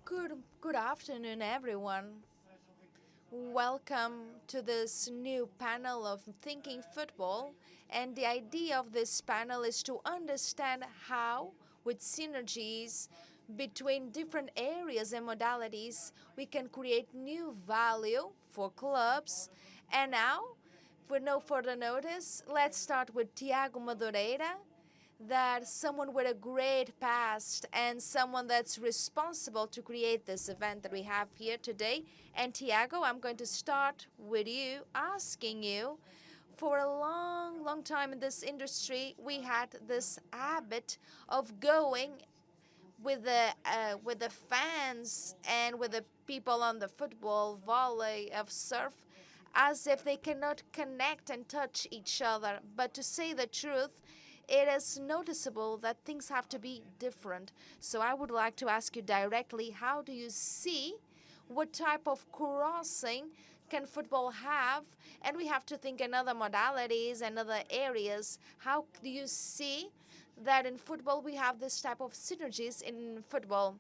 Good afternoon, everyone. Welcome to this new panel of Thinking Football. And the idea of this panel is to understand how, with synergies between different areas and modalities, we can create new value for clubs. And now, with no further notice, let's start with Tiago Madureira, that someone with a great past and someone that's responsible to create this event that we have here today. And Tiago, I'm going to start with you, asking you, for a long, long time in this industry, we had this habit of going with the fans and with the people on the football, volley, of surf, as if they cannot connect and touch each other. But to say the truth, it is noticeable that things have to be different. So I would like to ask you directly, how do you see what type of crossing can football have? And we have to think in other modalities and other areas. How do you see that in football we have this type of synergies in football?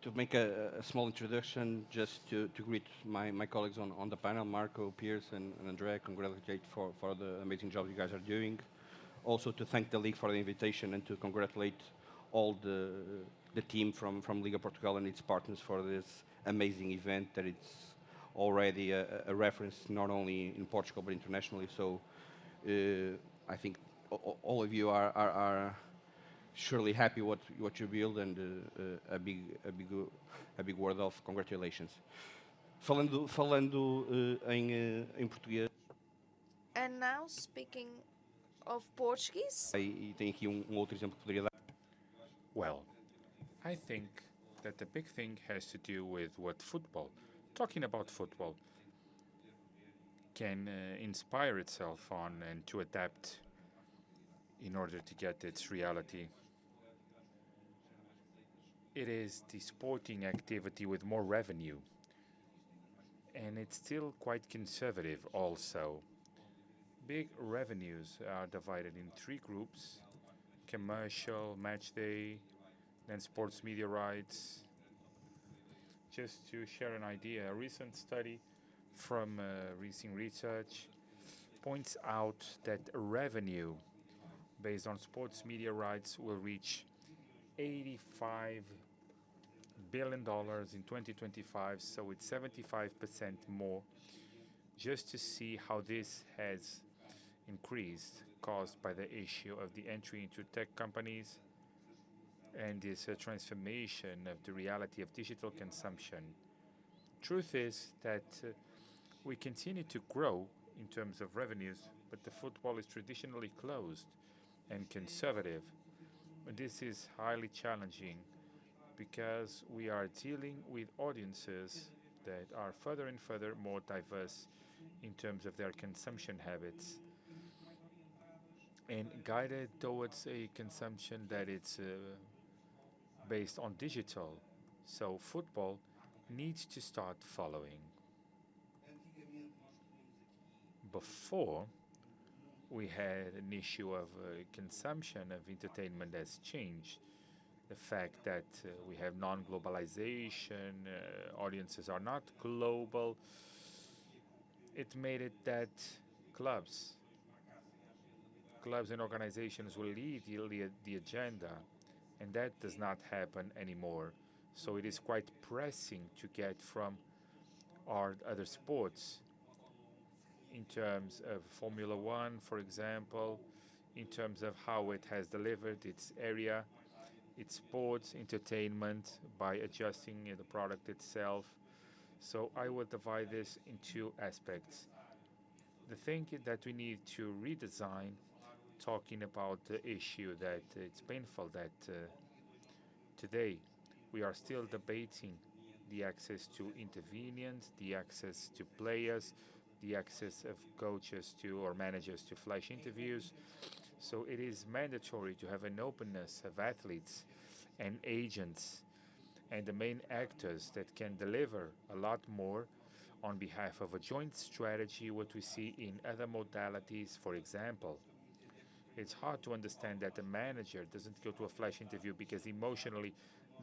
To make a small introduction, just to greet my colleagues on the panel, Marco, Piers, and André, congratulate for the amazing job you guys are doing. Also to thank the league for the invitation and to congratulate all the team from Liga Portugal and its partners for this amazing event that it's already a reference not only in Portugal but internationally. So I think all of you are surely happy what you build, and a big word of congratulations. Falando em português. And now, speaking of Portuguese, E tem aqui outro exemplo que poderia dar. Well, I think that the big thing has to do with what football, talking about football, can inspire itself on and to adapt in order to get its reality. It is the sporting activity with more revenue, and it's still quite conservative also. Big revenues are divided in three groups: commercial, match day, then sports media rights. Just to share an idea, a recent study from recent research points out that revenue based on sports media rights will reach $85 billion in 2025, so it's 75% more. Just to see how this has increased, caused by the issue of the entry into tech companies and this transformation of the reality of digital consumption. Truth is that we continue to grow in terms of revenues, but the football is traditionally closed and conservative. This is highly challenging because we are dealing with audiences that are further and further more diverse in terms of their consumption habits and guided towards a consumption that it's based on digital. So football needs to start following. Before, we had an issue of consumption of entertainment that's changed. The fact that we have non-globalization, audiences are not global, it made it that clubs and organizations will lead the agenda, and that does not happen anymore. So it is quite pressing to get from our other sports in terms of Formula One, for example, in terms of how it has delivered its area, its sports, entertainment, by adjusting the product itself. So I would divide this in two aspects. The thing that we need to redesign, talking about the issue that it's painful that today we are still debating the access to intervenience, the access to players, the access of coaches to or managers to flash interviews. So it is mandatory to have an openness of athletes and agents and the main actors that can deliver a lot more on behalf of a joint strategy, what we see in other modalities. For example, It's hard to understand that a manager doesn't go to a flash interview because emotionally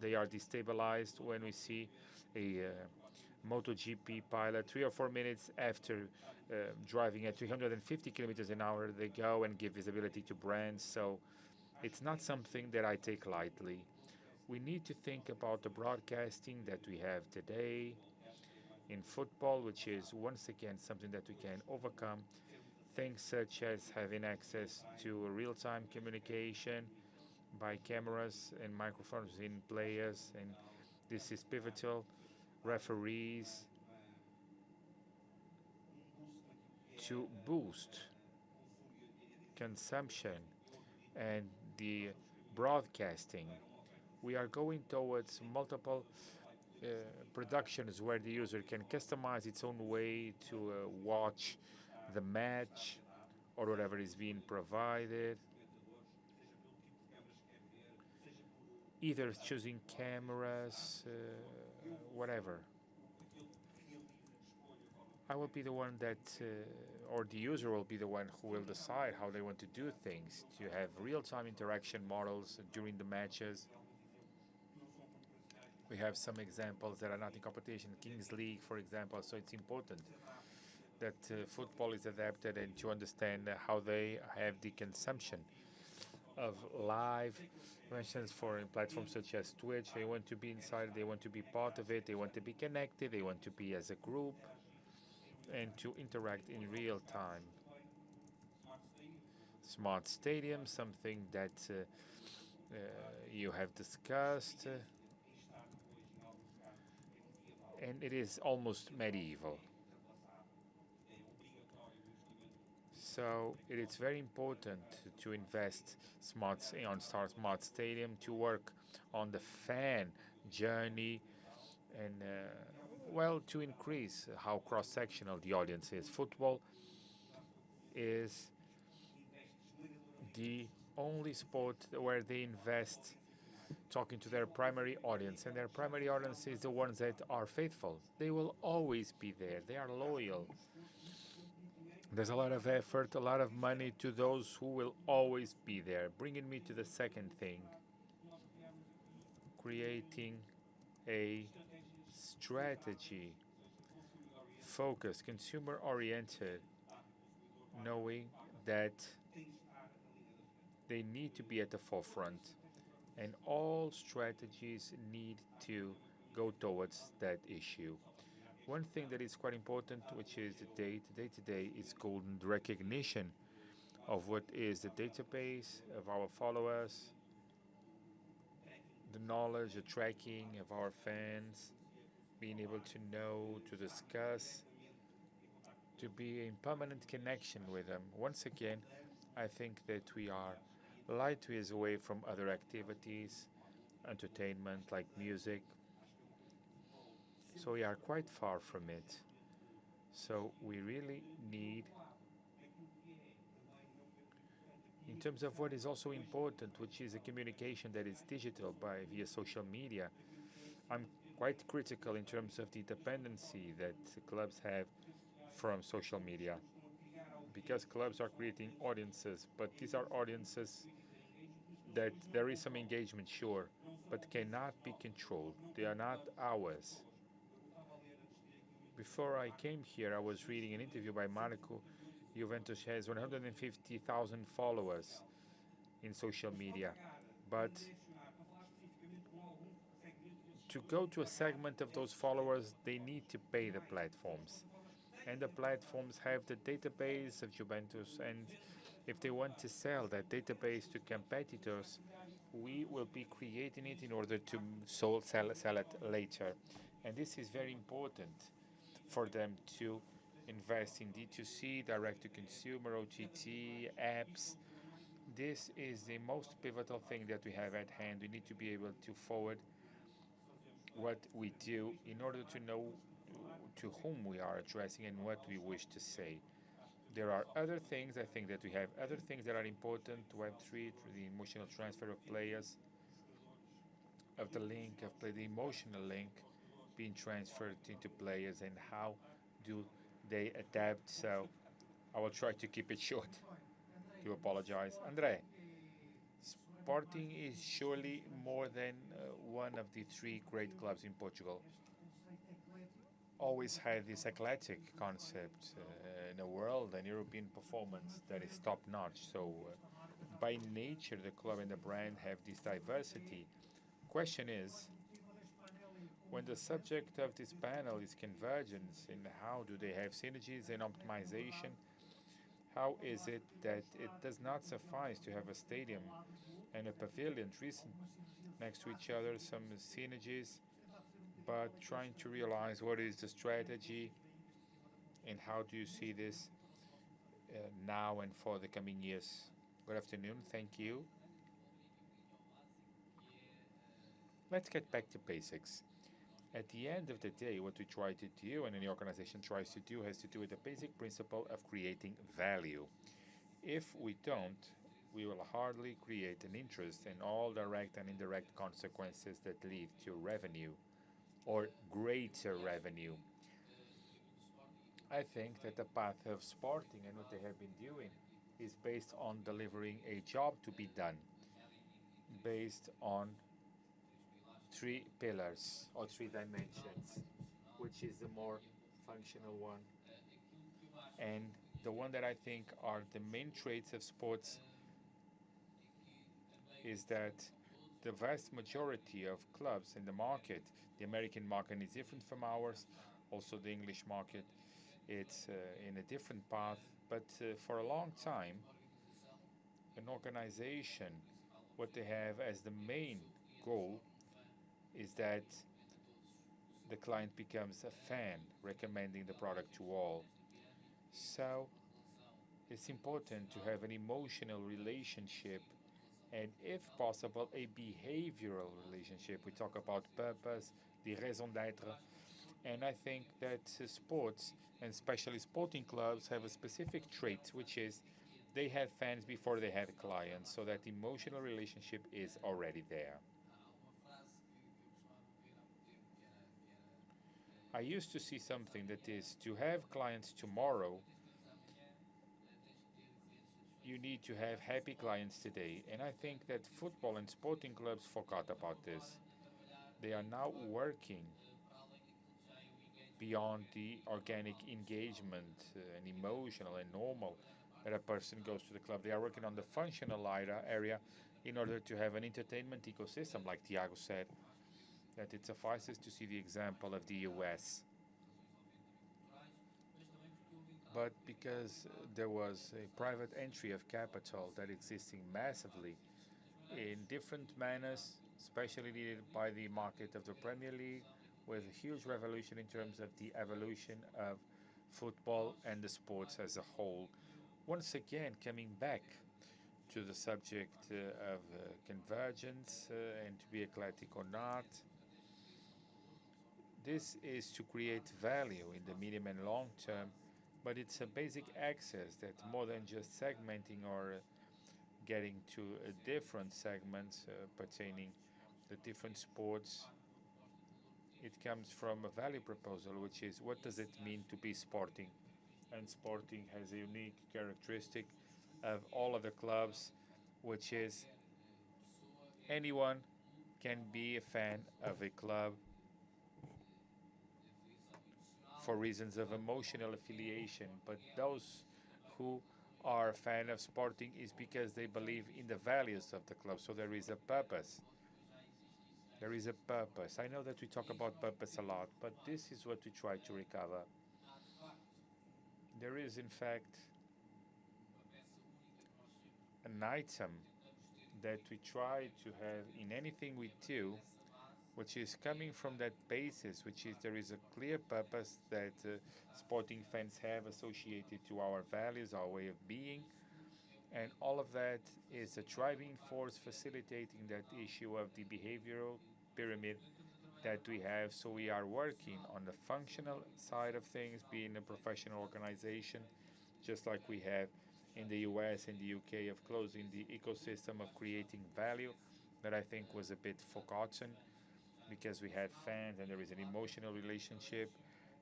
they are destabilized when we see a MotoGP pilot 3 or 4 minutes after driving at 350 kilometers an hour, they go and give visibility to brands. So it's not something that I take lightly. We need to think about the broadcasting that we have today in football, which is once again something that we can overcome. Things such as having access to real-time communication by cameras and microphones in players, and this is pivotal. Referees to boost consumption and the broadcasting. We are going towards multiple productions where the user can customize its own way to watch the match or whatever is being provided, either choosing cameras, whatever. I will be the one that, or the user will be the one who will decide how they want to do things, to have real-time interaction models during the matches. We have some examples that are not in competition, Kings League, for example, so it's important that football is adapted and to understand how they have the consumption of live mentions for platforms such as Twitch. They want to be inside, they want to be part of it, they want to be connected, they want to be as a group and to interact in real time. Smart stadium, something that you have discussed, and it is almost medieval. So it is very important to invest on smart stadium, to work on the fan journey, and well, to increase how cross-sectional the audience is. Football is the only sport where they invest talking to their primary audience, and their primary audience is the ones that are faithful. They will always be there. They are loyal. There's a lot of effort, a lot of money to those who will always be there. Bringing me to the second thing, creating a strategy, focused, consumer-oriented, knowing that they need to be at the forefront, and all strategies need to go towards that issue. One thing that is quite important, which is the day-to-day, is golden recognition of what is the database of our followers, the knowledge, the tracking of our fans, being able to know, to discuss, to be in permanent connection with them. Once again, I think that we are light years away from other activities, entertainment like music. So we are quite far from it. So we really need, in terms of what is also important, which is a communication that is digital via social media, I'm quite critical in terms of the dependency that clubs have from social media, because clubs are creating audiences, but these are audiences that there is some engagement, sure, but cannot be controlled. They are not ours. Before I came here, I was reading an interview by Marco. Juventus has 150,000 followers in social media, but to go to a segment of those followers, they need to pay the platforms. And the platforms have the database of Juventus, and if they want to sell that database to competitors, we will be creating it in order to sell it later. And this is very important for them to invest in D2C, direct to consumer, OTT, apps. This is the most pivotal thing that we have at hand. We need to be able to forward what we do in order to know to whom we are addressing and what we wish to say. There are other things, I think that we have other things that are important, Web3, the emotional transfer of players, of the link, of the emotional link being transferred into players, and how do they adapt. So I will try to keep it short. do apologize. André, Sporting is surely more than one of the three great clubs in Portugal. Always had this eclectic concept in a world and European performance that is top notch. So, by nature, the club and the brand have this diversity. Question is, when the subject of this panel is convergence, and how do they have synergies and optimization? How is it that it does not suffice to have a stadium and a pavilion recent next to each other, some synergies, but trying to realize what is the strategy and how do you see this now and for the coming years? Good afternoon, thank you. Let's get back to basics. At the end of the day, what we try to do and any organization tries to do has to do with the basic principle of creating value. If we don't, we will hardly create an interest in all direct and indirect consequences that lead to revenue or greater revenue. I think that the path of Sporting and what they have been doing is based on delivering a job to be done, based on three pillars or three dimensions, which is the more functional one. And the one that I think are the main traits of sports is that the vast majority of clubs in the market, the American market is different from ours, also the English market, it's in a different path, but for a long time, an organization, what they have as the main goal is that the client becomes a fan, recommending the product to all. So it's important to have an emotional relationship and, if possible, a behavioral relationship. We talk about purpose, the raison d'être, and I think that sports, and especially sporting clubs, have a specific trait, which is they have fans before they have clients, so that emotional relationship is already there. I used to see something that is to have clients tomorrow, you need to have happy clients today. And I think that football and sporting clubs forgot about this. They are now working beyond the organic engagement and emotional and normal that a person goes to the club. They are working on the functional area in order to have an entertainment ecosystem, like Tiago said, that it suffices to see the example of the US. But because there was a private entry of capital that existing massively in different manners, especially needed by the market of the Premier League, with a huge revolution in terms of the evolution of football and the sports as a whole. Once again, coming back to the subject of convergence and to be eclectic or not, this is to create value in the medium and long term, but it's a basic access that more than just segmenting or getting to different segments pertaining the different sports. It comes from a value proposal, which is what does it mean to be sporting? And sporting has a unique characteristic of all of the clubs, which is anyone can be a fan of a club for reasons of emotional affiliation, but those who are a fan of Sporting is because they believe in the values of the club. So there is a purpose. There is a purpose. I know that we talk about purpose a lot, but this is what we try to recover. There is, in fact, an item that we try to have in anything we do, which is coming from that basis, which is there is a clear purpose that sporting fans have associated to our values, our way of being, and all of that is a driving force facilitating that issue of the behavioral pyramid that we have. So we are working on the functional side of things, being a professional organization, just like we have in the US and the UK, of closing the ecosystem of creating value that I think was a bit forgotten because we had fans and there is an emotional relationship.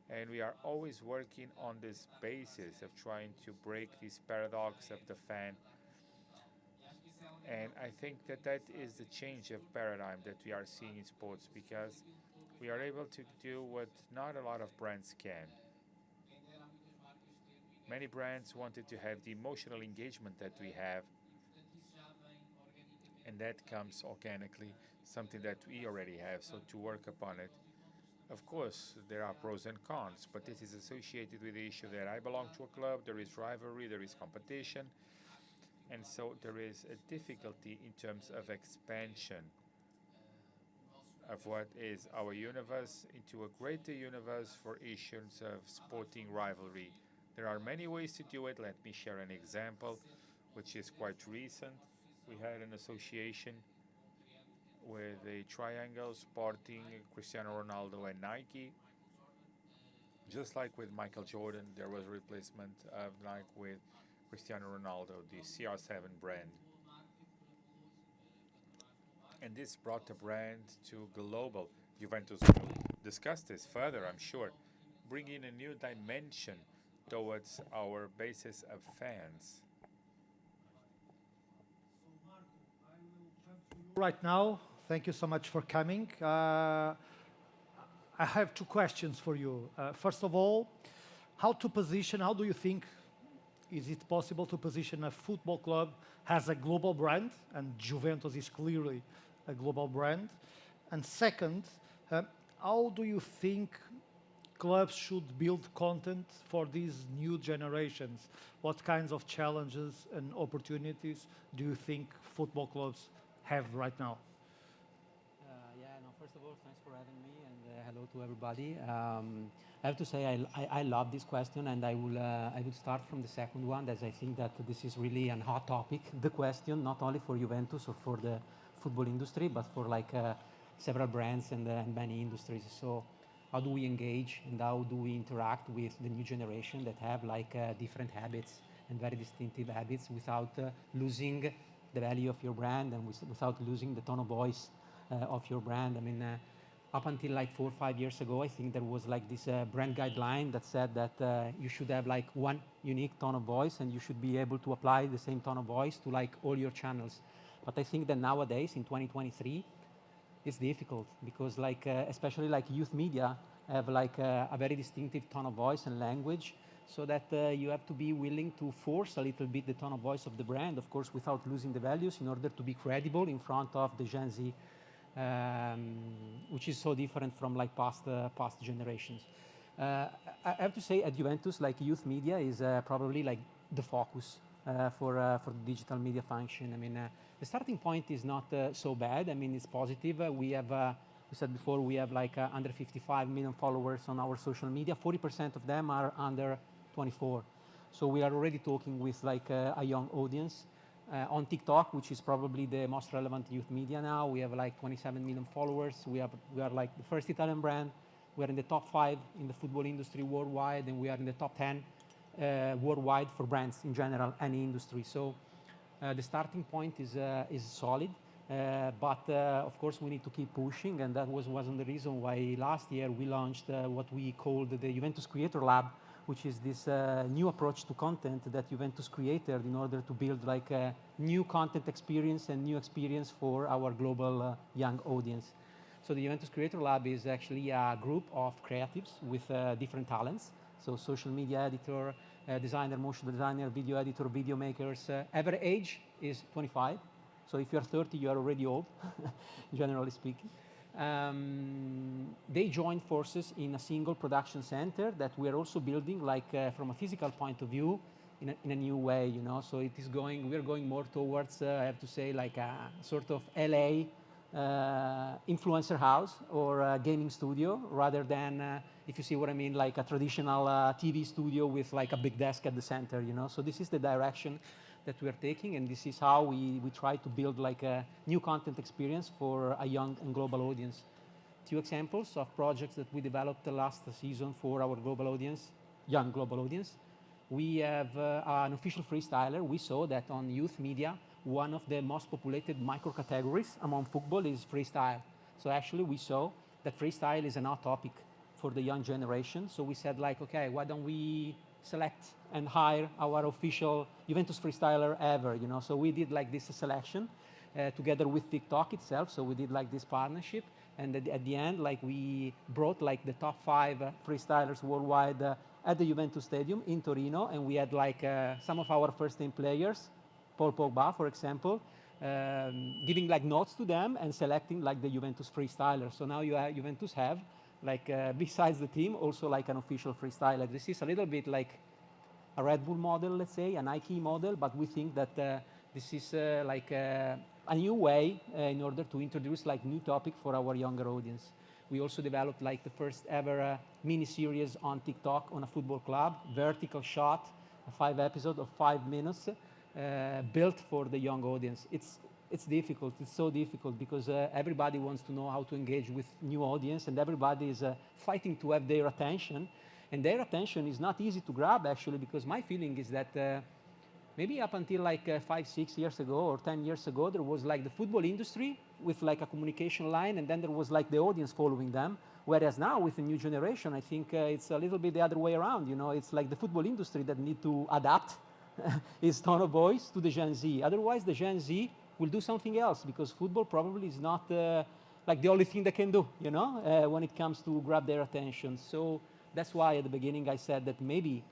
And we are always working on this basis of trying to break this paradox of the fan And I think that that is the change of paradigm that we are seeing in sports, because we are able to do what not a lot of brands can. Many brands wanted to have the emotional engagement that we have, and that comes organically, something that we already have. So to work upon it, of course, there are pros and cons, but this is associated with the issue that I belong to a club, there is rivalry, there is competition, and so there is a difficulty in terms of expansion of what is our universe into a greater universe for issues of sporting rivalry. There are many ways to do it. Let me share an example, which is quite recent. We had an association with a triangle Sporting, Cristiano Ronaldo, and Nike. Just like with Michael Jordan, there was a replacement of Nike with Cristiano Ronaldo, the CR7 brand. And this brought the brand to global. Juventus will discuss this further, I'm sure, bringing a new dimension towards our basis of fans. Right now, thank you so much for coming. I have two questions for you. First of all, how do you think, is it possible to position a football club as a global brand? And Juventus is clearly a global brand. And second, how do you think clubs should build content for these new generations? What kinds of challenges and opportunities do you think football clubs have right now? First of all, thanks for having me, and hello to everybody. I have to say I love this question, and I will start from the second one, as I think that this is really a hot topic. The question, not only for Juventus or for the football industry, but for several brands and many industries. So, how do we engage and how do we interact with the new generation that have different habits and very distinctive habits without losing the value of your brand and without losing the tone of voice of your brand? I mean, up until 4 or 5 years ago, I think there was this brand guideline that said that you should have one unique tone of voice, and you should be able to apply the same tone of voice to all your channels. But I think that nowadays, in 2023, it's difficult because especially youth media have a very distinctive tone of voice and language, so that you have to be willing to force a little bit the tone of voice of the brand, of course, without losing the values, in order to be credible in front of the Gen Z, which is so different from past generations. I have to say, at Juventus, youth media is probably the focus for the digital media function. I mean, the starting point is not so bad. I mean, it's positive. We have, we said before, we have under 55 million followers on our social media. 40% of them are under 24. So we are already talking with a young audience. On TikTok, which is probably the most relevant youth media now, we have 27 million followers. We are the first Italian brand. We are in the top 5 in the football industry worldwide, and we are in the top 10 worldwide for brands in general, any industry. So the starting point is solid, but of course we need to keep pushing, and that wasn't the reason why last year we launched what we called the Juventus Creator Lab, which is this new approach to content that Juventus created in order to build a new content experience and new experience for our global young audience. So the Juventus Creator Lab is actually a group of creatives with different talents. So social media editor, designer, motion designer, video editor, video makers. Average age is 25. So if you're 30, you are already old, generally speaking. They joined forces in a single production center that we are also building, from a physical point of view, in a new way, you know. So we are going more towards, I have to say, a sort of LA influencer house or a gaming studio, rather than, if you see what I mean, a traditional TV studio with a big desk at the center, you know. So this is the direction that we are taking, and this is how we try to build a new content experience for a young and global audience. 2 examples of projects that we developed last season for our global audience, young global audience. We have an official freestyler. We saw that on youth media, one of the most populated micro categories among football is freestyle. So actually we saw that freestyle is an hot topic for the young generation. So we said okay, why don't we select and hire our official Juventus freestyler ever, you know. So we did like this selection together with TikTok itself. So we did like this partnership, and at the end, like we brought like the top 5 freestylers worldwide at the Juventus Stadium in Torino, and we had like some of our first team players, Paul Pogba, for example, giving like notes to them and selecting like the Juventus freestyler. So now Juventus have like besides the team also like an official freestyler. This is a little bit like a Red Bull model, let's say, a Nike model, but we think that this is like a new way in order to introduce like new topic for our younger audience. We also developed like the first ever mini series on TikTok on a football club, vertical shot, a 5 episode of 5 minutes, built for the young audience. It's difficult. It's so difficult because everybody wants to know how to engage with new audience, and everybody is fighting to have their attention. And their attention is not easy to grab, actually, because my feeling is that maybe up until like 5, 6 years ago or 10 years ago, there was like the football industry with like a communication line, and then there was like the audience following them. Whereas now with the new generation, I think it's a little bit the other way around. You know, it's like the football industry that need to adapt its tone of voice to the Gen Z. Otherwise, the Gen Z will do something else, because football probably is not like the only thing they can do, you know, when it comes to grab their attention. So that's why at the beginning I said that maybe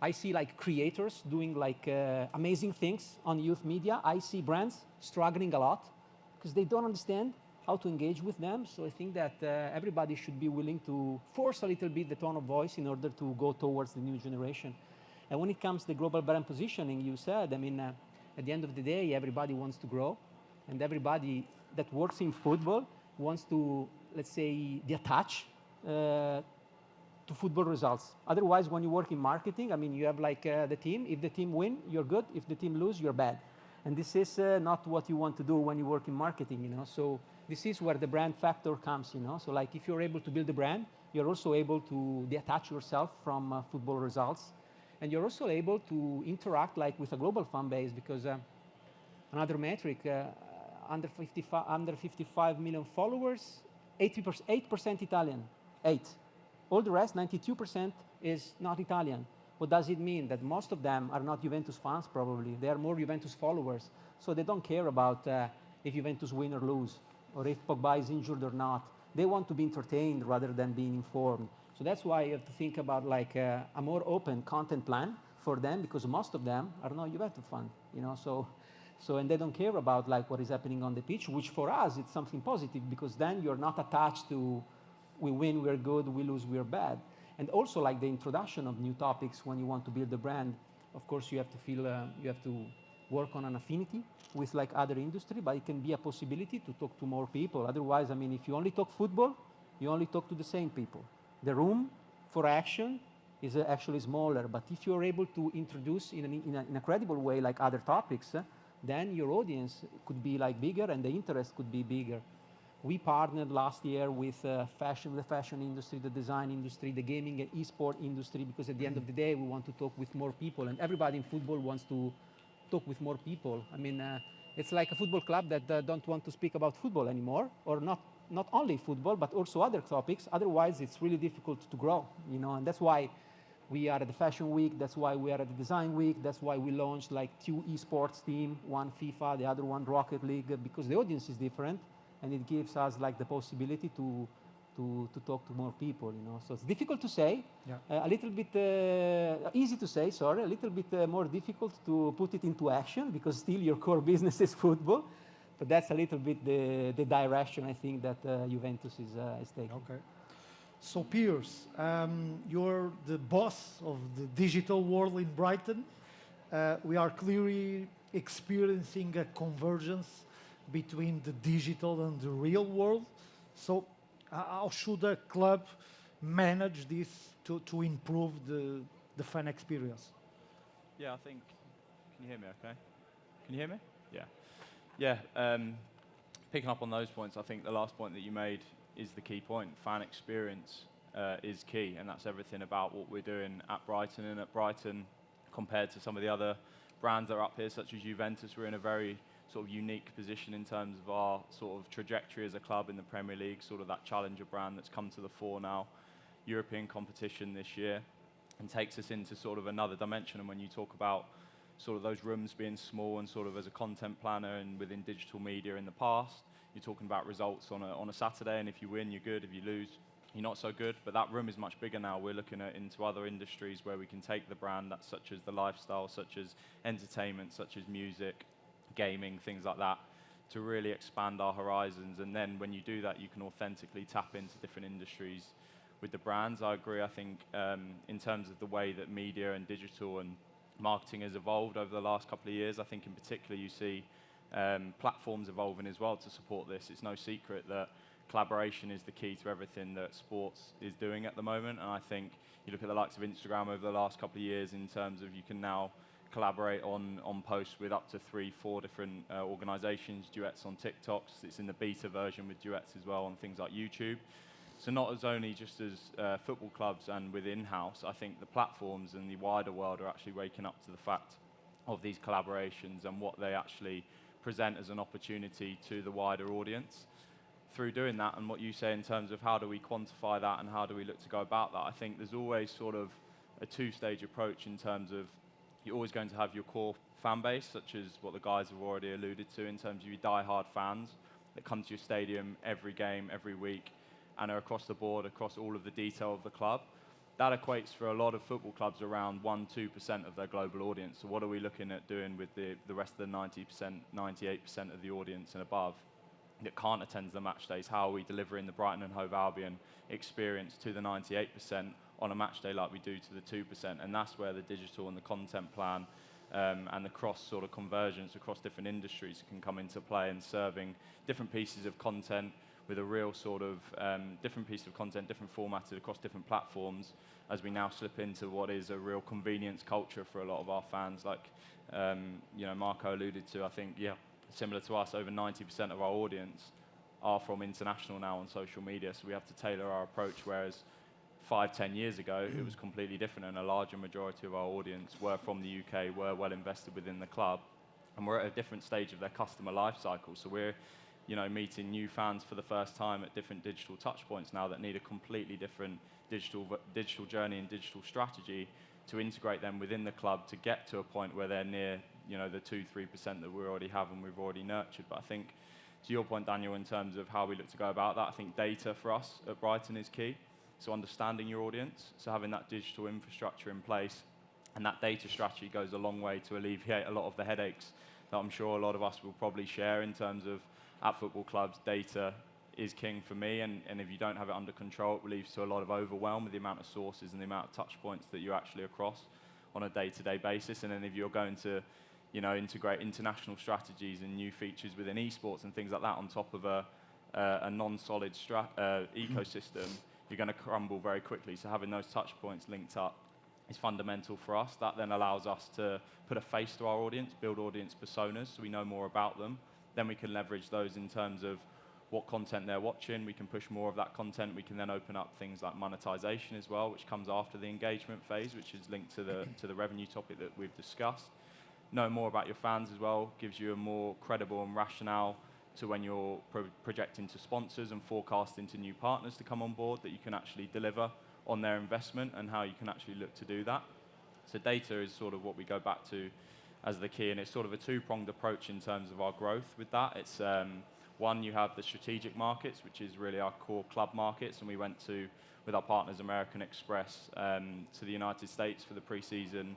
I see like creators doing like amazing things on youth media. I see brands struggling a lot because they don't understand how to engage with them. So I think that everybody should be willing to force a little bit the tone of voice in order to go towards the new generation. And when it comes to the global brand positioning, you said, I mean, at the end of the day, everybody wants to grow, and everybody that works in football wants to, let's say, detach to football results. Otherwise, when you work in marketing, I mean, you have like the team. If the team win, you're good. If the team lose, you're bad. And this is not what you want to do when you work in marketing, you know. So this is where the brand factor comes, you know. So like if you're able to build a brand, you're also able to detach yourself from football results. And you're also able to interact like with a global fan base, because another metric, under 55 million followers, 8% Italian, 8. All the rest, 92%, is not Italian. What does it mean? That most of them are not Juventus fans, probably. They are more Juventus followers. So they don't care about if Juventus win or lose, or if Pogba is injured or not. They want to be entertained rather than being informed. So that's why you have to think about like a more open content plan for them, because most of them are not Juventus fans, you know. So and they don't care about like what is happening on the pitch, which for us it's something positive, because then you're not attached to we win, we're good, we lose, we're bad. And also like the introduction of new topics when you want to build a brand. Of course, you have to feel you have to work on an affinity with like other industry, but it can be a possibility to talk to more people. Otherwise, I mean, if you only talk football, you only talk to the same people. The room for action is actually smaller, but if you're able to introduce in a credible way like other topics, then your audience could be like bigger and the interest could be bigger. We partnered last year with the fashion industry, the design industry, the gaming and e-sport industry, because at the end of the day, we want to talk with more people, and everybody in football wants to talk with more people. I mean, it's like a football club that don't want to speak about football anymore, or not only football, but also other topics. Otherwise, it's really difficult to grow, you know, and that's why we are at the Fashion Week, that's why we are at the Design Week, that's why we launched like 2 esports team, one FIFA, the other one Rocket League, because the audience is different, and it gives us like the possibility to talk to more people, you know. So it's difficult to say, a little bit easy to say, sorry, a little bit more difficult to put it into action, because still your core business is football. But that's a little bit the direction I think that Juventus is taking. Okay. So Piers, you're the boss of the digital world in Brighton. We are clearly experiencing a convergence between the digital and the real world. So how should a club manage this to improve the fan experience? Yeah, I think, can you hear me okay? Can you hear me? Yeah. Yeah, picking up on those points, I think the last point that you made is the key point. Fan experience is key, and that's everything about what we're doing at Brighton. And at Brighton, compared to some of the other brands that are up here, such as Juventus, we're in a very sort of unique position in terms of our sort of trajectory as a club in the Premier League, sort of that challenger brand that's come to the fore now, European competition this year. and takes us into sort of another dimension. And when you talk about sort of those rooms being small and sort of as a content planner and within digital media in the past, you're talking about results on a Saturday, and if you win, you're good. If you lose, you're not so good. But that room is much bigger now. We're looking at into other industries where we can take the brand, that's such as the lifestyle, such as entertainment, such as music, gaming, things like that, to really expand our horizons. And then when you do that, you can authentically tap into different industries with the brands. I agree. I think in terms of the way that media and digital and marketing has evolved over the last couple of years, I think in particular you see platforms evolving as well to support this. It's no secret that collaboration is the key to everything that sports is doing at the moment. And I think you look at the likes of Instagram over the last couple of years in terms of you can now collaborate on posts with up to 3-4 different organizations, duets on TikToks. It's in the beta version with duets as well on things like YouTube. So not as only just as football clubs and with in-house, I think the platforms and the wider world are actually waking up to the fact of these collaborations and what they actually present as an opportunity to the wider audience. Through doing that, and what you say in terms of how do we quantify that and how do we look to go about that, I think there's always sort of a two-stage approach in terms of you're always going to have your core fan base, such as what the guys have already alluded to in terms of your die-hard fans that come to your stadium every game, every week, and are across the board, across all of the detail of the club. That equates for a lot of football clubs around 1-2% of their global audience. So what are we looking at doing with the rest of the 90%, 98% of the audience and above that can't attend the match days? How are we delivering the Brighton and Hove Albion experience to the 98% on a match day like we do to the 2%? And that's where the digital and the content plan and the cross sort of convergence across different industries can come into play, and serving different pieces of content with a real sort of different piece of content, different formatted across different platforms, as we now slip into what is a real convenience culture for a lot of our fans. Like Marco alluded to, I think, similar to us, over 90% of our audience are from international now on social media, so we have to tailor our approach, whereas 5-10 years ago it was completely different, and a larger majority of our audience were from the UK, were well invested within the club, and we're at a different stage of their customer life cycle. So we're meeting new fans for the first time at different digital touch points now that need a completely different digital journey and digital strategy to integrate them within the club to get to a point where they're near the 2-3% that we already have and we've already nurtured. But I think, to your point, Daniel, in terms of how we look to go about that, I think data for us at Brighton is key. So understanding your audience, so having that digital infrastructure in place, and that data strategy goes a long way to alleviate a lot of the headaches that I'm sure a lot of us will probably share in terms of at football clubs. Data is king for me, and if you don't have it under control, it leads to a lot of overwhelm with the amount of sources and the amount of touch points that you're actually across on a day-to-day basis. And then if you're going to integrate international strategies and new features within esports and things like that on top of a non-solid ecosystem, you're going to crumble very quickly. So having those touch points linked up is fundamental for us. That then allows us to put a face to our audience, build audience personas so we know more about them. Then we can leverage those in terms of what content they're watching. We can push more of that content. We can then open up things like monetization as well, which comes after the engagement phase, which is linked to the revenue topic that we've discussed. Know more about your fans as well gives you a more credible and rationale to when you're projecting to sponsors and forecasting to new partners to come on board, that you can actually deliver on their investment and how you can actually look to do that. So data is sort of what we go back to as the key, and it's sort of a two-pronged approach in terms of our growth with that. It's one, you have the strategic markets, which is really our core club markets, and we went to, with our partners American Express, to the United States for the pre-season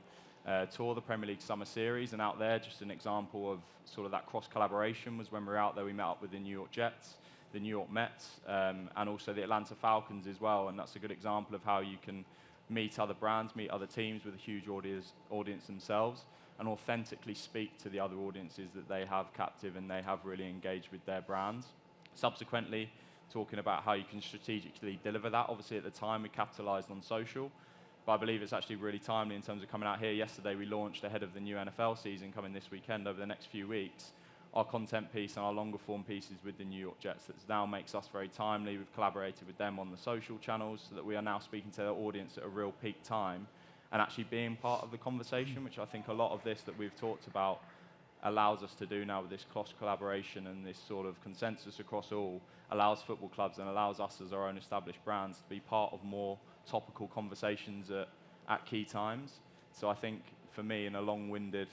tour, the Premier League Summer Series, and out there, just an example of sort of that cross-collaboration was when we were out there, we met up with the New York Jets, the New York Mets, and also the Atlanta Falcons as well, and that's a good example of how you can meet other brands, meet other teams with a huge audience themselves, and authentically speak to the other audiences that they have captive and they have really engaged with their brands. Subsequently, talking about how you can strategically deliver that. Obviously, at the time, we capitalized on social, but I believe it's actually really timely in terms of coming out here. Yesterday, we launched ahead of the new NFL season coming this weekend over the next few weeks, our content piece and our longer form pieces with the New York Jets. That now makes us very timely. We've collaborated with them on the social channels so that we are now speaking to their audience at a real peak time and actually being part of the conversation, which I think a lot of this that we've talked about allows us to do now with this cross collaboration and this sort of consensus across all, allows football clubs and allows us as our own established brands to be part of more topical conversations at at key times. So I think for me, in a long-winded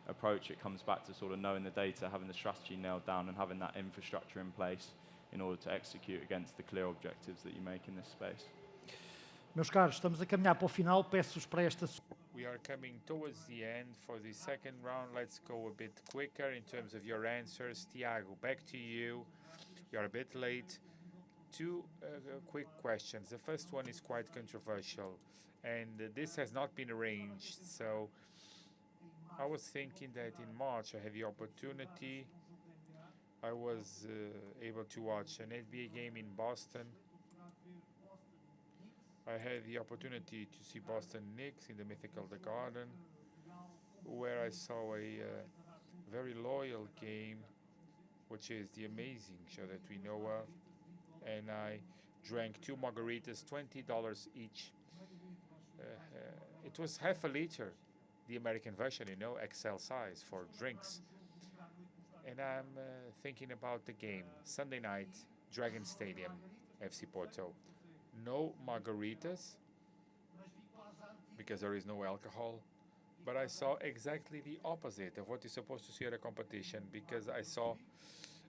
approach, it comes back to sort of knowing the data, having the strategy nailed down, and having that infrastructure in place in order to execute against the clear objectives that you make in this space. Meus caros, estamos a caminhar para o final. Peço-vos para esta. We are coming towards the end for the second round. Let's go a bit quicker in terms of your answers. Tiago, back to you. You're a bit late. Two quick questions. The first one is quite controversial, and this has not been arranged. So I was thinking that in March I had the opportunity. I was able to watch an NBA game in Boston. I had the opportunity to see Boston Knicks in the mythical The Garden, where I saw a very loyal game, which is the amazing show that we know of. And I drank 2 margaritas, $20 each. It was half a liter, the American version, XL size for drinks. And I'm thinking about the game, Sunday night, Dragon Stadium, FC Porto. No margaritas, because there is no alcohol. But I saw exactly the opposite of what you're supposed to see at a competition, because I saw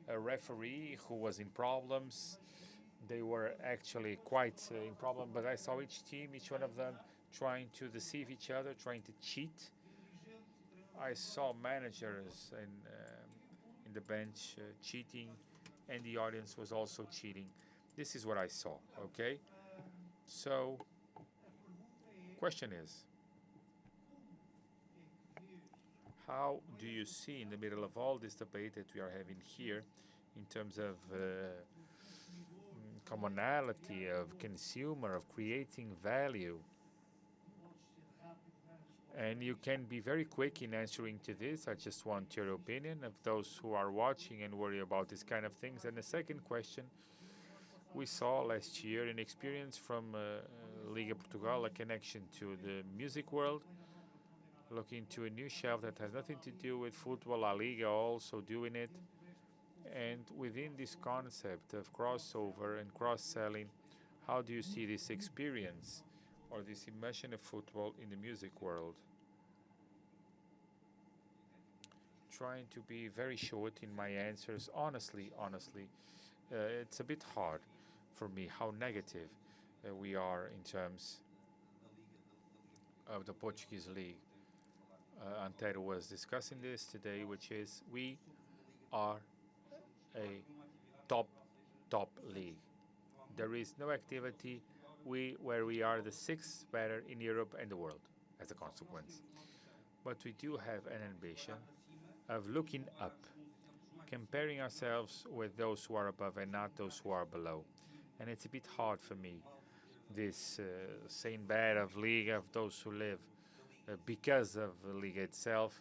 a referee who was in problems. They were actually quite in problem, but I saw each team, each one of them, trying to deceive each other, trying to cheat. I saw managers in the bench cheating, and the audience was also cheating. This is what I saw, okay? So, question is, how do you see in the middle of all this debate that we are having here in terms of commonality, of consumer, of creating value? And you can be very quick in answering to this. I just want your opinion of those who are watching and worry about these kind of things. And the second question, we saw last year an experience from Liga Portugal, a connection to the music world, looking to a new shelf that has nothing to do with football, La Liga also doing it. And within this concept of crossover and cross-selling, how do you see this experience or this immersion of football in the music world? Trying to be very short in my answers. Honestly, it's a bit hard for me how negative we are in terms of the Portuguese league. Antero was discussing this today, which is we are a top league. There is no activity where we are the sixth better in Europe and the world as a consequence. But we do have an ambition of looking up, comparing ourselves with those who are above and not those who are below. And it's a bit hard for me, this saying bad of Liga, of those who live because of the Liga itself.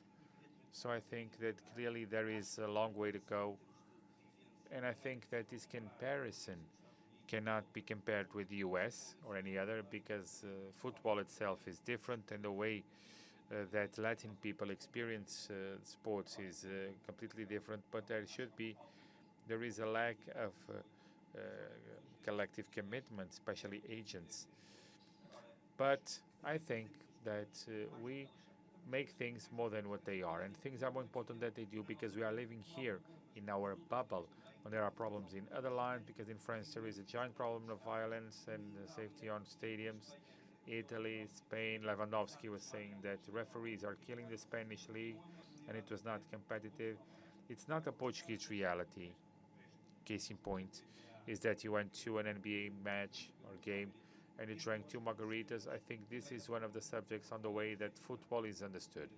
So I think that clearly there is a long way to go. And I think that this comparison cannot be compared with the US or any other, because football itself is different, and the way that Latin people experience sports is completely different. But there is a lack of collective commitment, especially agents. But I think that we make things more than what they are, and things are more important than they do, because we are living here in our bubble when there are problems in other lines, because in France there is a giant problem of violence and safety on stadiums. Italy, Spain, Lewandowski was saying that referees are killing the Spanish league and it was not competitive. It's not a Portuguese reality. Case in point is that you went to an NBA match or game and you drank 2 margaritas. I think this is one of the subjects on the way that football is understood.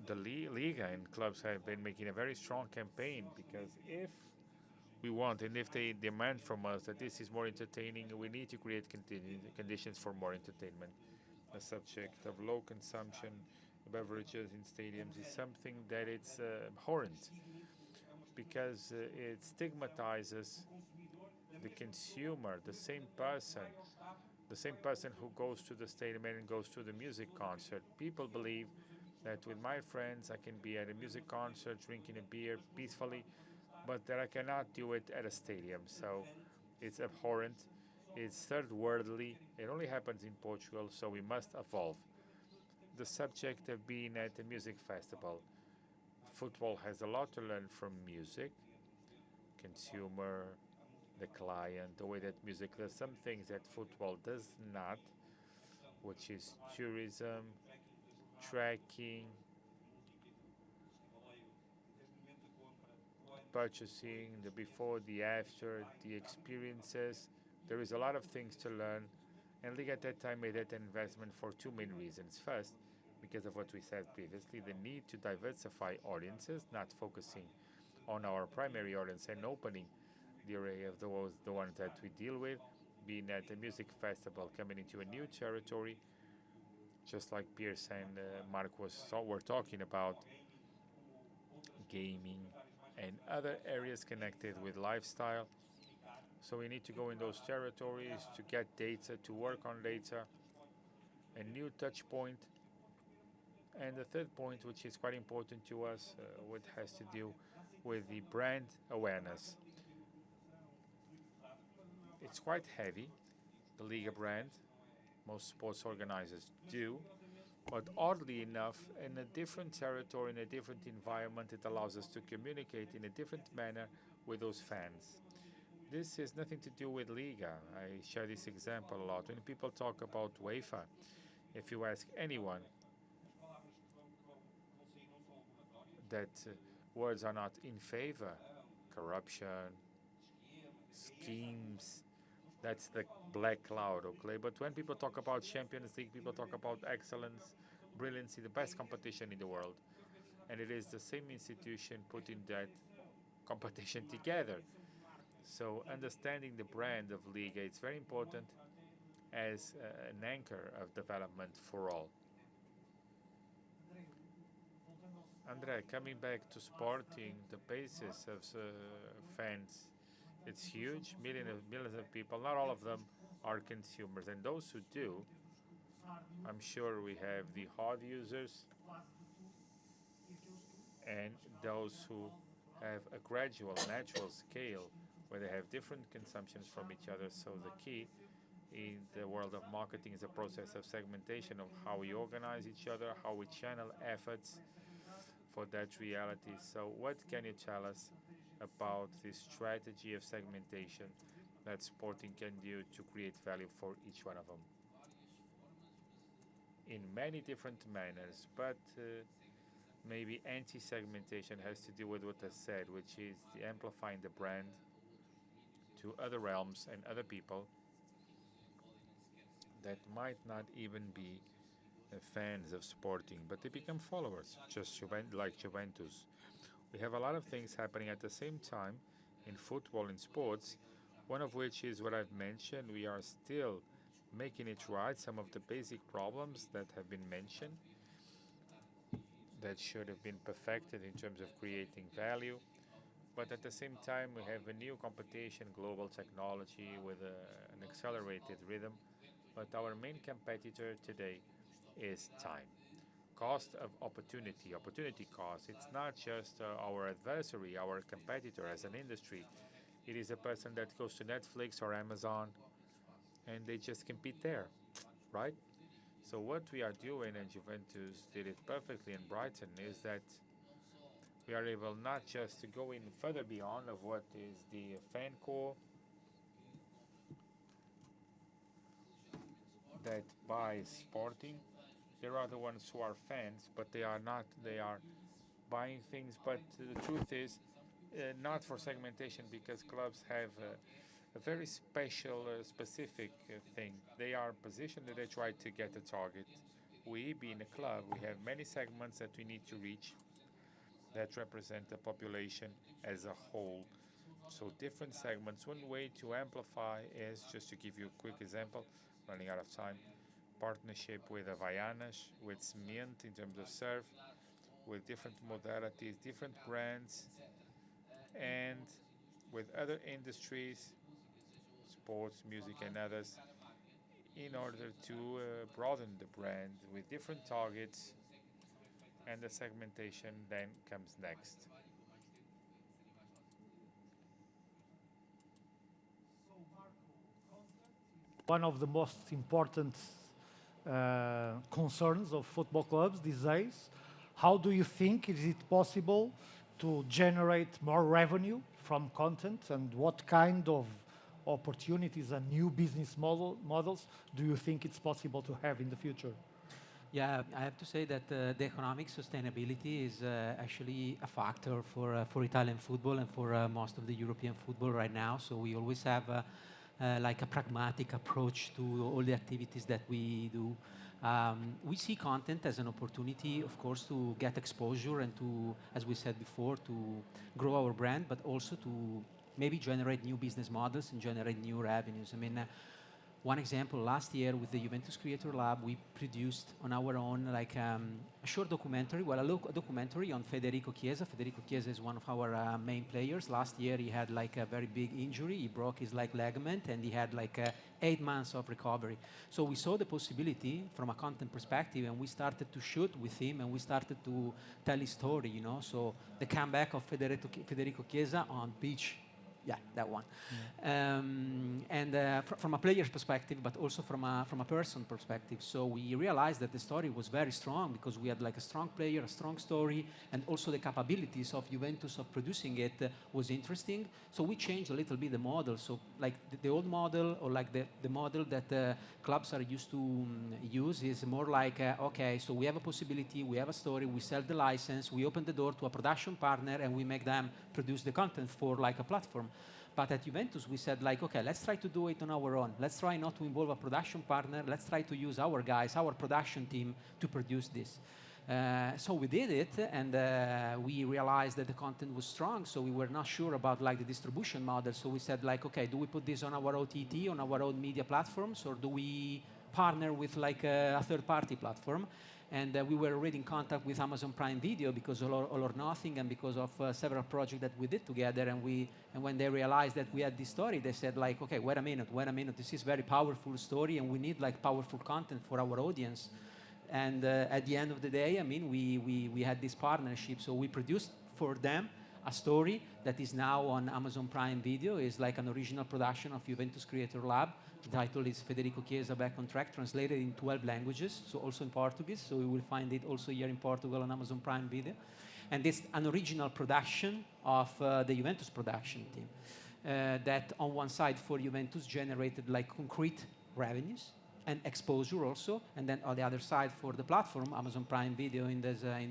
The Liga and clubs have been making a very strong campaign, because if we want, and if they demand from us that this is more entertaining, we need to create conditions for more entertainment. The subject of low consumption beverages in stadiums is something that it's abhorrent, because it stigmatizes the consumer, the same person who goes to the stadium and goes to the music concert. People believe that with my friends I can be at a music concert drinking a beer peacefully, but that I cannot do it at a stadium. So it's abhorrent, It's third worldly. It only happens in Portugal, so we must evolve. The subject of being at a music festival. Football has a lot to learn from music, consumer, the client, the way that music does some things that football does not, which is tourism, tracking, purchasing, the before, the after, the experiences. There is a lot of things to learn. And Liga at that time made that investment for two main reasons. First, because of what we said previously, the need to diversify audiences, not focusing on our primary audience and opening the array of the ones that we deal with, being at a music festival, coming into a new territory, just like Piers and Mark were talking about, gaming and other areas connected with lifestyle. So we need to go in those territories to get data, to work on data, a new touch point. And the third point, which is quite important to us, what has to do with the brand awareness. It's quite heavy, the Liga brand. Most sports organizers do. But oddly enough, in a different territory, in a different environment, it allows us to communicate in a different manner with those fans. This has nothing to do with Liga. I share this example a lot. When people talk about UEFA, if you ask anyone that words are not in favor, corruption, schemes, that's the black cloud, okay? But when people talk about Champions League, people talk about excellence, brilliancy, the best competition in the world. And it is the same institution putting that competition together. So understanding the brand of Liga, it's very important as an anchor of development for all. André, coming back to sporting, the basis of fans, it's huge. Millions of people. Not all of them are consumers, and those who do, I'm sure we have the hard users and those who have a gradual, natural scale where they have different consumptions from each other. So the key in the world of marketing is a process of segmentation of how we organize each other, how we channel efforts for that reality. So what can you tell us about this strategy of segmentation that sporting can do to create value for each one of them? In many different manners, but maybe anti-segmentation has to do with what I said, which is the amplifying the brand to other realms and other people that might not even be fans of sporting, but they become followers, just like Juventus. We have a lot of things happening at the same time in football and sports, one of which is what I've mentioned. We are still making it right, some of the basic problems that have been mentioned that should have been perfected in terms of creating value. But at the same time, we have a new competition, global technology with an accelerated rhythm. But our main competitor today is time. Cost of opportunity, opportunity cost. It's not just our adversary, our competitor as an industry. It is a person that goes to Netflix or Amazon and they just compete there, right? So what we are doing, and Juventus did it perfectly in Brighton, is that we are able not just to go in further beyond of what is the fan core that buys sporting. There are the ones who are fans, but they are not. They are buying things. But the truth is, not for segmentation, because clubs have a very special, specific thing. They are positioned that they try to get a target. We, being a club, we have many segments that we need to reach that represent the population as a whole. So different segments. One way to amplify is, just to give you a quick example, running out of time, partnership with Havaianas, with Cement in terms of surf, with different modalities, different brands, and with other industries, sports, music, and others, in order to broaden the brand with different targets, and the segmentation then comes next. one of the most important concerns of football clubs these days. How do you think is it possible to generate more revenue from content, and what kind of opportunities and new business models do you think it's possible to have in the future? Yeah, I have to say that the economic sustainability is actually a factor for Italian football and for most of the European football right now. So we always have like a pragmatic approach to all the activities that we do. We see content as an opportunity, of course, to get exposure and to, as we said before, to grow our brand, but also to maybe generate new business models and generate new revenues. I mean, one example, last year with the Juventus Creator Lab, we produced on our own like a short documentary, a documentary on Federico Chiesa. Federico Chiesa is one of our main players. Last year he had like a very big injury. He broke his like ligament and he had like 8 months of recovery. So we saw the possibility from a content perspective, and we started to shoot with him and we started to tell his story, you know. So the comeback of Federico Chiesa on beach. Yeah, that one. From a player's perspective, but also from a person perspective. So we realized that the story was very strong because we had like a strong player, a strong story, and also the capabilities of Juventus of producing it was interesting. So we changed a little bit the model. So like the old model, or like the model that clubs are used to use, is more like, okay, so we have a possibility, we have a story, we sell the license, we open the door to a production partner, and we make them produce the content for like a platform. But at Juventus, we said like, okay, let's try to do it on our own. Let's try not to involve a production partner. Let's try to use our guys, our production team to produce this. So we did it, and we realized that the content was strong, so we were not sure about like the distribution model. So we said like, okay, do we put this on our OTT, on our own media platforms, or do we partner with like a third-party platform? And we were already in contact with Amazon Prime Video because of All or Nothing, and because of several projects that we did together. And when they realized that we had this story, they said like, okay, wait a minute, this is very powerful story, and we need like powerful content for our audience. And at the end of the day, I mean, we had this partnership. So we produced for them a story that is now on Amazon Prime Video. Is like an original production of Juventus Creator Lab. The title is Federico Chiesa Back on Track, translated in 12 languages, so also in Portuguese. So we will find it also here in Portugal on Amazon Prime Video. And it's an original production of the Juventus production team that on one side for Juventus generated like concrete revenues and exposure also. And then on the other side for the platform, Amazon Prime Video in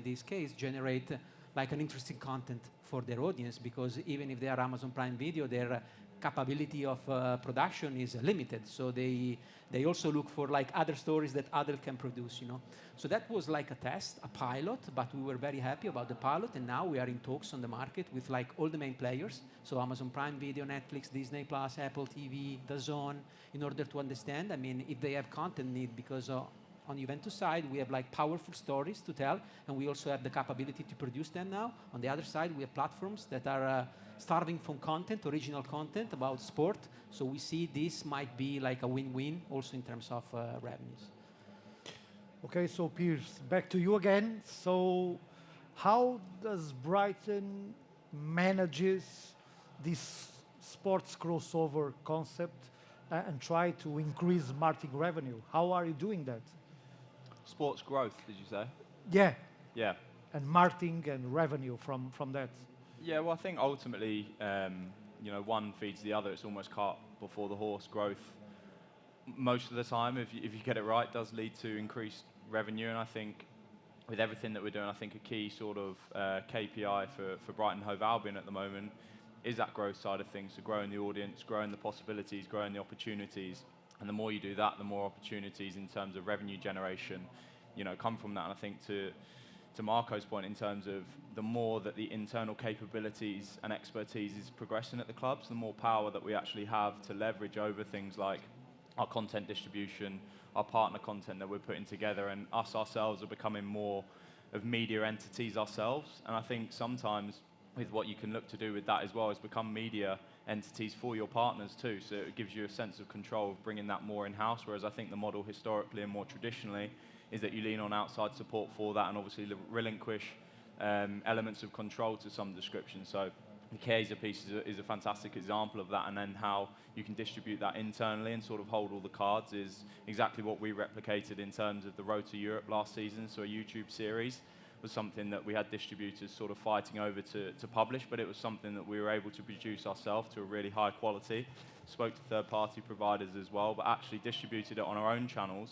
this case, generate like an interesting content for their audience, because even if they are Amazon Prime Video, their capability of production is limited. So they also look for like other stories that others can produce, you know. So that was like a test, a pilot, but we were very happy about the pilot, and now we are in talks on the market with like all the main players. So Amazon Prime Video, Netflix, Disney Plus, Apple TV, DAZN, in order to understand, I mean, if they have content need, because on Juventus side, we have like powerful stories to tell, and we also have the capability to produce them now. On the other side, we have platforms that are starving from content, original content about sport. So we see this might be like a win-win also in terms of revenues. Okay, so Piers, back to you again. So how does Brighton manages this sports crossover concept and try to increase marketing revenue? How are you doing that? Sports growth, did you say? Yeah. Yeah. And marketing and revenue from that. Yeah, well, I think ultimately, you know, one feeds the other. It's almost cart before the horse. Growth, most of the time, if you get it right, does lead to increased revenue. And I think with everything that we're doing, I think a key sort of KPI for Brighton Hove Albion at the moment is that growth side of things. So growing the audience, growing the possibilities, growing the opportunities. And the more you do that, the more opportunities in terms of revenue generation, you know, come from that. And I think to Marco's point, in terms of the more that the internal capabilities and expertise is progressing at the clubs, the more power that we actually have to leverage over things like our content distribution, our partner content that we're putting together, and us ourselves are becoming more of media entities ourselves. And I think sometimes with what you can look to do with that as well is become media entities for your partners too. So it gives you a sense of control of bringing that more in-house, whereas I think the model historically and more traditionally is that you lean on outside support for that and obviously relinquish elements of control to some description. So The Chiesa piece is a fantastic example of that, and then how you can distribute that internally and sort of hold all the cards is exactly what we replicated in terms of the Road to Europe last season. So a YouTube series was something that we had distributors sort of fighting over to publish, but it was something that we were able to produce ourselves to a really high quality. Spoke to third-party providers as well, but actually distributed it on our own channels,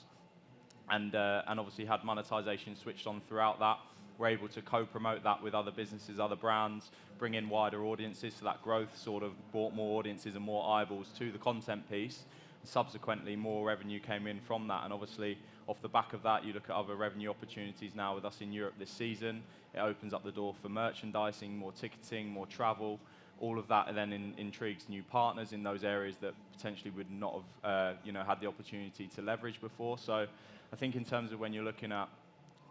and obviously had monetization switched on throughout that. We're able to co-promote that with other businesses, other brands, bring in wider audiences, so that growth sort of brought more audiences and more eyeballs to the content piece. Subsequently, more revenue came in from that, and obviously off the back of that, you look at other revenue opportunities now with us in Europe this season. It opens up the door for merchandising, more ticketing, more travel. All of that then intrigues new partners in those areas that potentially would not have had the opportunity to leverage before. So I think in terms of when you're looking at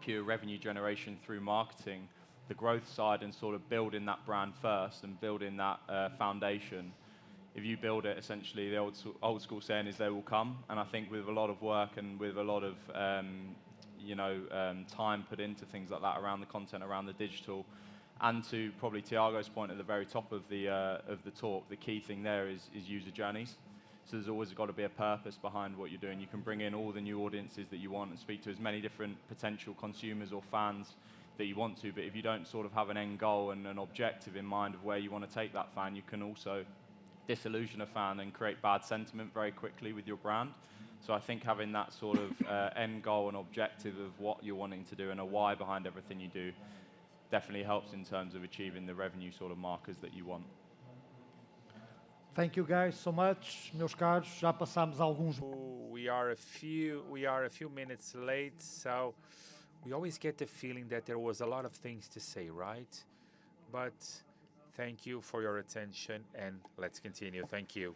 pure revenue generation through marketing, the growth side and sort of building that brand first and building that foundation. If you build it, essentially the old school saying is they will come. And I think with a lot of work and with a lot of time put into things like that around the content, around the digital, and to probably Tiago's point at the very top of the talk, the key thing there is user journeys. So there's always got to be a purpose behind what you're doing. You can bring in all the new audiences that you want and speak to as many different potential consumers or fans that you want to, but if you don't sort of have an end goal and an objective in mind of where you want to take that fan, you can also disillusion a fan and create bad sentiment very quickly with your brand. So I think having that sort of end goal and objective of what you're wanting to do and a why behind everything you do definitely helps in terms of achieving the revenue sort of markers that you want. Thank you guys so much, meus caros. Já passamos alguns. We are a few minutes late, so we always get the feeling that there was a lot of things to say, right? But thank you for your attention, and let's continue. Thank you.